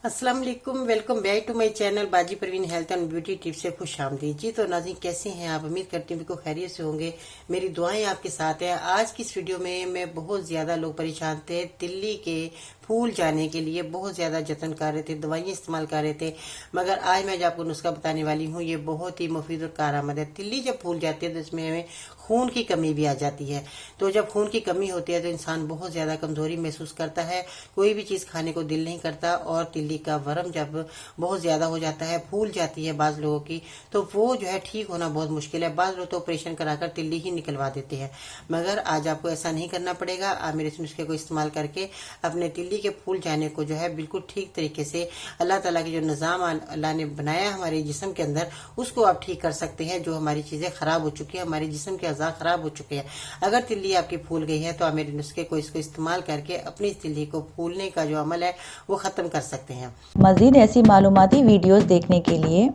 अस्सलाम वालेकुम, welcome back to my channel Baji Parveen health and beauty tips से खुश आमदीद जी। तो नाज़रीन कैसे हैं आप? उम्मीद करती हूँ बिल्कुल खैरियत से होंगे। मेरी दुआएं आपके साथ है। आज की इस वीडियो में मैं बहुत ज्यादा लोग परेशान थे, तिल्ली के फूल जाने के लिए बहुत ज्यादा जतन कर रहे थे, दवाइयां इस्तेमाल कर रहे थे, मगर आज मैं जो आपको नुस्खा बताने वाली हूँ ये बहुत ही मुफीद और कारआमद है। तिल्ली जब फूल जाती है तो इसमें हमें खून की कमी भी आ जाती है। तो जब खून की कमी होती है तो इंसान बहुत ज्यादा कमजोरी महसूस करता है, कोई भी चीज खाने को दिल नहीं करता। और तिल्ली का वरम जब बहुत ज्यादा हो जाता है, फूल जाती है बाज लोगों की, तो वो जो है ठीक होना बहुत मुश्किल है। बाज लोग तो ऑपरेशन कराकर तिल्ली ही निकलवा देते हैं, मगर आज आपको ऐसा नहीं करना पड़ेगा। आप मेरे इस नुस्खे को इस्तेमाल करके अपने तिल्ली के फूल जाने को जो है बिल्कुल ठीक तरीके से अल्लाह ताला की जो निज़ाम अल्लाह ने बनाया हमारे जिस्म के अंदर, उसको आप ठीक कर सकते हैं। जो हमारी चीजें खराब हो चुकी है, हमारे जिस्म के अज़ा खराब हो चुके हैं, अगर तिल्ली आपकी फूल गई है तो आप मेरे नुस्खे को इसको इस्तेमाल करके अपनी तिल्ली को फूलने का जो अमल है वो खत्म कर सकते हैं। मज़ीद ऐसी मालूमाती वीडियोस देखने के लिए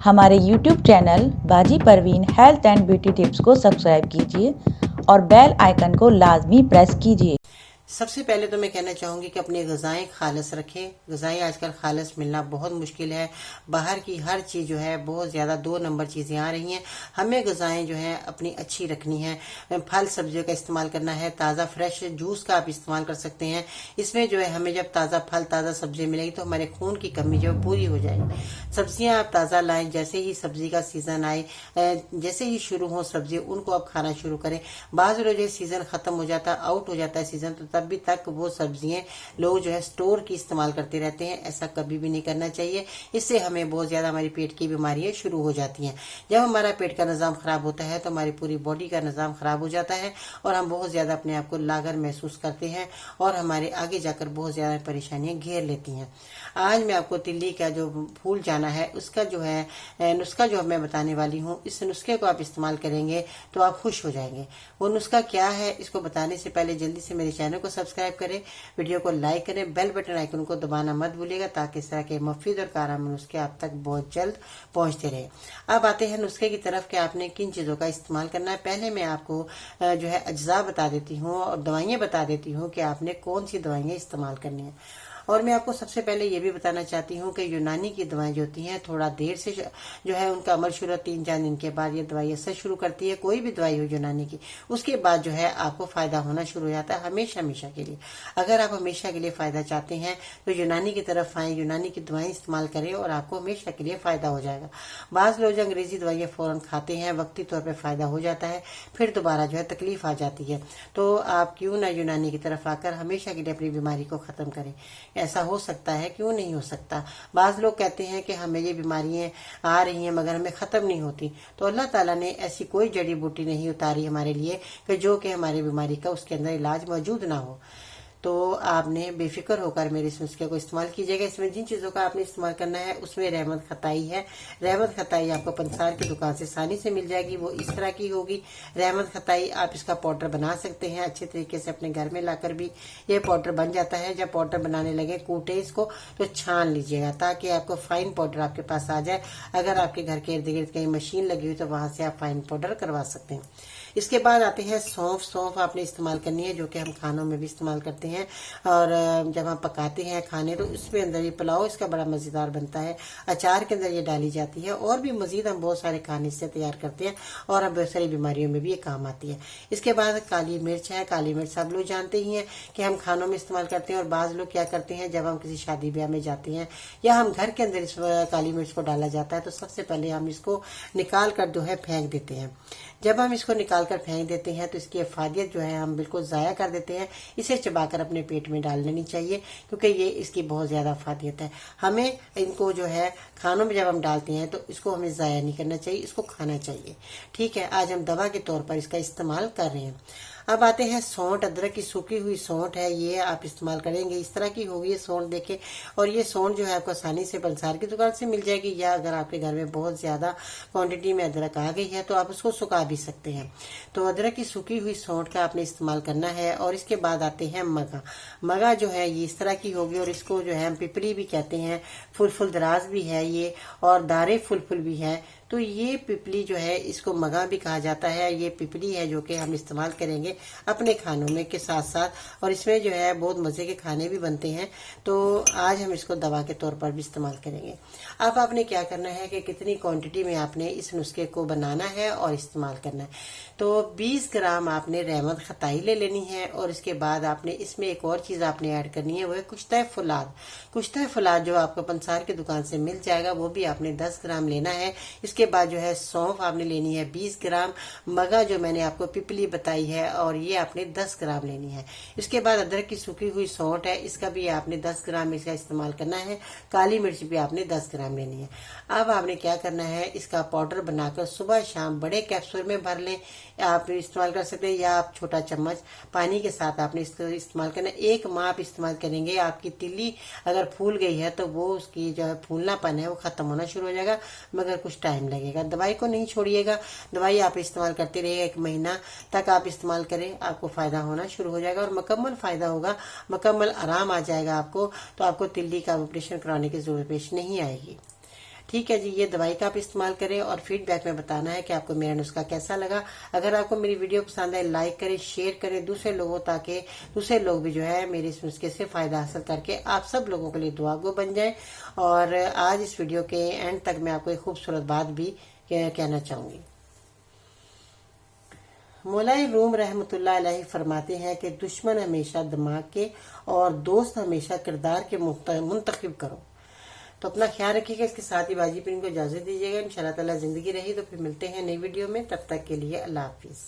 हमारे YouTube channel Baji Parveen health and beauty tips को सब्सक्राइब कीजिए और बेल आइकन को लाजमी प्रेस कीजिए। सबसे पहले तो मैं कहना चाहूंगी कि अपनी गजाएं खालस रखें। गजाएं आजकल खालस मिलना बहुत मुश्किल है। बाहर की हर चीज जो है बहुत ज्यादा 2 नंबर चीजें आ रही हैं। हमें गजाएं जो है अपनी अच्छी रखनी है। फल सब्जियों का इस्तेमाल करना है, ताज़ा फ्रेश जूस का आप इस्तेमाल कर सकते हैं। इसमें जो है हमें जब ताज़ा फल ताज़ा सब्जी मिलेगी तो हमारे खून की कमी जो है पूरी हो जाएगी। सब्जियां आप ताज़ा लाएं, जैसे ही सब्जी का सीजन आए, जैसे ही शुरू हो सब्जी, उनको आप खाना शुरू करें। बाज़ रोज सीजन खत्म हो जाता है, आउट हो जाता है सीजन, तो तब भी तक वो सब्जियां लोग जो है स्टोर की इस्तेमाल करते रहते हैं। ऐसा कभी भी नहीं करना चाहिए। इससे हमें बहुत ज्यादा हमारी पेट की बीमारियां शुरू हो जाती हैं। जब हमारा पेट का निजाम खराब होता है तो हमारी पूरी बॉडी का निजाम खराब हो जाता है और हम बहुत ज्यादा अपने आप को लागर महसूस करते हैं और हमारे आगे जाकर बहुत ज्यादा परेशानियां घेर लेती हैं। आज मैं आपको तिल्ली का जो फूल जाना है उसका जो है नुस्खा जो मैं बताने वाली हूँ, इस नुस्खे को आप इस्तेमाल करेंगे तो आप खुश हो जाएंगे। वो नुस्खा क्या है, इसको बताने से पहले जल्दी से मेरे चैनल को सब्सक्राइब करें, वीडियो को लाइक करें, बेल बटन आइकन को दबाना मत भूलिएगा, ताकि इस तरह के मुफीद और कारगर नुस्खे आप तक बहुत जल्द पहुंचते रहे। अब आते हैं नुस्खे की तरफ कि आपने किन चीजों का इस्तेमाल करना है। पहले मैं आपको जो है अज्जा बता देती हूँ और दवाइयां बता देती हूँ कि आपने कौन सी दवाइयां इस्तेमाल करनी है। और मैं आपको सबसे पहले ये भी बताना चाहती हूँ कि यूनानी की दवाएं जो होती हैं थोड़ा देर से जो है उनका अमल शुरू 3-4 दिन के बाद ये दवाई असर शुरू करती है। कोई भी दवाई हो यूनानी की, उसके बाद जो है आपको फायदा होना शुरू हो जाता है हमेशा हमेशा के लिए। अगर आप हमेशा के लिए फायदा चाहते हैं तो यूनानी की तरफ आए, यूनानी की दवाएं इस्तेमाल करें और आपको हमेशा के लिए फायदा हो जाएगा। बाज लोग अंग्रेजी दवाइयां फौरन खाते हैं, वक्ती तौर पर फायदा हो जाता है, फिर दोबारा जो है तकलीफ आ जाती है। तो आप क्यों ना यूनानी की तरफ आकर हमेशा के लिए अपनी बीमारी को खत्म करें। ऐसा हो सकता है, क्यों नहीं हो सकता। बाज लोग कहते हैं कि हमें ये बीमारियां आ रही हैं मगर हमें खत्म नहीं होती। तो अल्लाह ताला ने ऐसी कोई जड़ी बूटी नहीं उतारी हमारे लिए कि जो कि हमारी बीमारी का उसके अंदर इलाज मौजूद ना हो। तो आपने बेफिक्र होकर मेरे इस नुस्खे को इस्तेमाल कीजिएगा। इसमें जिन चीजों का आपने इस्तेमाल करना है उसमें रहमत खताई है। रहमत खताई आपको पंसार की दुकान से आसानी से मिल जाएगी, वो इस तरह की होगी। रहमत खताई आप इसका पाउडर बना सकते हैं अच्छे तरीके से अपने घर में लाकर भी ये पाउडर बन जाता है। जब पाउडर बनाने लगे कूटे इसको तो छान लीजिएगा ताकि आपको फाइन पाउडर आपके पास आ जाए। अगर आपके घर के इर्द गिर्द कहीं मशीन लगी हुई तो वहां से आप फाइन पाउडर करवा सकते हैं। इसके बाद आते हैं सौंफ। सौंफ आपने इस्तेमाल करनी है, जो कि हम खानों में भी इस्तेमाल करते हैं और जब हम पकाते हैं खाने तो उसमें अंदर ये पुलाव इसका बड़ा मजेदार बनता है। अचार के अंदर ये डाली जाती है और भी मजीद हम बहुत सारे खाने इससे तैयार करते हैं और हम बहुत सारी बीमारियों में भी ये काम आती है। इसके बाद काली मिर्च है। काली मिर्च सब लोग जानते ही हैं कि हम खानों में इस्तेमाल करते हैं और बाज लोग क्या करते हैं, जब हम किसी शादी ब्याह में जाते हैं या हम घर के अंदर इस काली मिर्च को डाला जाता है तो सबसे पहले हम इसको निकाल कर जो है फेंक देते हैं। जब हम इसको निकाल कर फेंक देते हैं तो इसकी अफादियत जो है हम बिल्कुल ज़ाया कर देते हैं। इसे चबाकर अपने पेट में डाल लेनी चाहिए क्योंकि ये इसकी बहुत ज़्यादा अफादियत है। हमें इनको जो है खानों में जब हम डालते हैं तो इसको हमें ज़ाया नहीं करना चाहिए, इसको खाना चाहिए। ठीक है, आज हम दवा के तौर पर इसका इस्तेमाल कर रहे हैं। अब आते हैं सौंठ। अदरक की सूखी हुई सौंठ है, ये आप इस्तेमाल करेंगे। इस तरह की होगी ये सौंठ देखे, और ये सौंठ जो है आपको आसानी से पंसार की दुकान से मिल जाएगी, या अगर आपके घर में बहुत ज्यादा क्वांटिटी में अदरक आ गई है तो आप उसको सुखा भी सकते हैं। तो अदरक की सूखी हुई सौंठ का आपने इस्तेमाल करना है। और इसके बाद आते हैं मगा। मगा जो है ये इस तरह की होगी और इसको जो है हम पिपली भी कहते हैं, फुल फुल दराज भी है ये और दारे फुल फुल भी है। तो ये पिपली जो है इसको मगा भी कहा जाता है। ये पिपली है जो कि हम इस्तेमाल करेंगे अपने खानों में के साथ साथ, और इसमें जो है बहुत मजे के खाने भी बनते हैं। तो आज हम इसको दवा के तौर पर भी इस्तेमाल करेंगे। अब आपने क्या करना है कि कितनी क्वांटिटी में आपने इस नुस्खे को बनाना है और इस्तेमाल करना है। तो 20 ग्राम आपने रहमत खताई ले लेनी है, और इसके बाद आपने इसमें एक और चीज आपने ऐड करनी है, वो है कुश्ता फुलाद। कुश्ता फुलाद जो आपको पंसार की दुकान से मिल जाएगा, वो भी आपने 10 ग्राम लेना है। इसके बाद जो है सौंफ आपने लेनी है 20 ग्राम, मगा जो मैंने आपको पिपली बताई है और ये आपने 10 ग्राम लेनी है। इसके बाद अदरक की सूखी हुई सौंठ है, इसका भी आपने 10 ग्राम इसका इस्तेमाल करना है। काली मिर्च भी आपने 10 ग्राम लेनी है। अब आपने क्या करना है, इसका पाउडर बनाकर सुबह शाम बड़े कैप्सूल में भर लें। आप इस्तेमाल कर सकते हैं, या आप छोटा चम्मच पानी के साथ आपने इसको इस्तेमाल करना है। 1 माह आप इस्तेमाल करेंगे, आपकी तिल्ली अगर फूल गई है तो वो उसकी जो है फूलनापन है वो खत्म होना शुरू हो जाएगा, मगर कुछ टाइम लगेगा। दवाई को नहीं छोड़िएगा, दवाई आप इस्तेमाल करते रहिएगा, 1 महीना तक आप इस्तेमाल करें, आपको फायदा होना शुरू हो जाएगा और मुकम्मल फायदा होगा, मुकम्मल आराम आ जाएगा आपको। तो आपको तिल्ली का ऑपरेशन कराने की जरूरत पेश नहीं आएगी। ठीक है जी, ये दवाई का आप इस्तेमाल करें और फीडबैक में बताना है कि आपको मेरा नुस्खा कैसा लगा। अगर आपको मेरी वीडियो पसंद आए, लाइक करें, शेयर करें दूसरे लोगों, ताकि दूसरे लोग भी जो है मेरे इस नुस्खे से फायदा हासिल करके आप सब लोगों के लिए दुआ गो बन जाए। और आज इस वीडियो के एंड तक मैं आपको एक खूबसूरत बात भी कहना चाहूंगी। मौलाई रूम रहमतुल्लाह अलैहि फरमाते हैं कि दुश्मन हमेशा दिमाग के और दोस्त हमेशा किरदार के मुंतखब करो। तो अपना ख्याल रखिएगा। इसके साथ ही बाजी पर इनको इजाजत दीजिएगा। इंशाल्लाह ताला जिंदगी रही तो फिर मिलते हैं नई वीडियो में, तब तक के लिए अल्लाह हाफिज।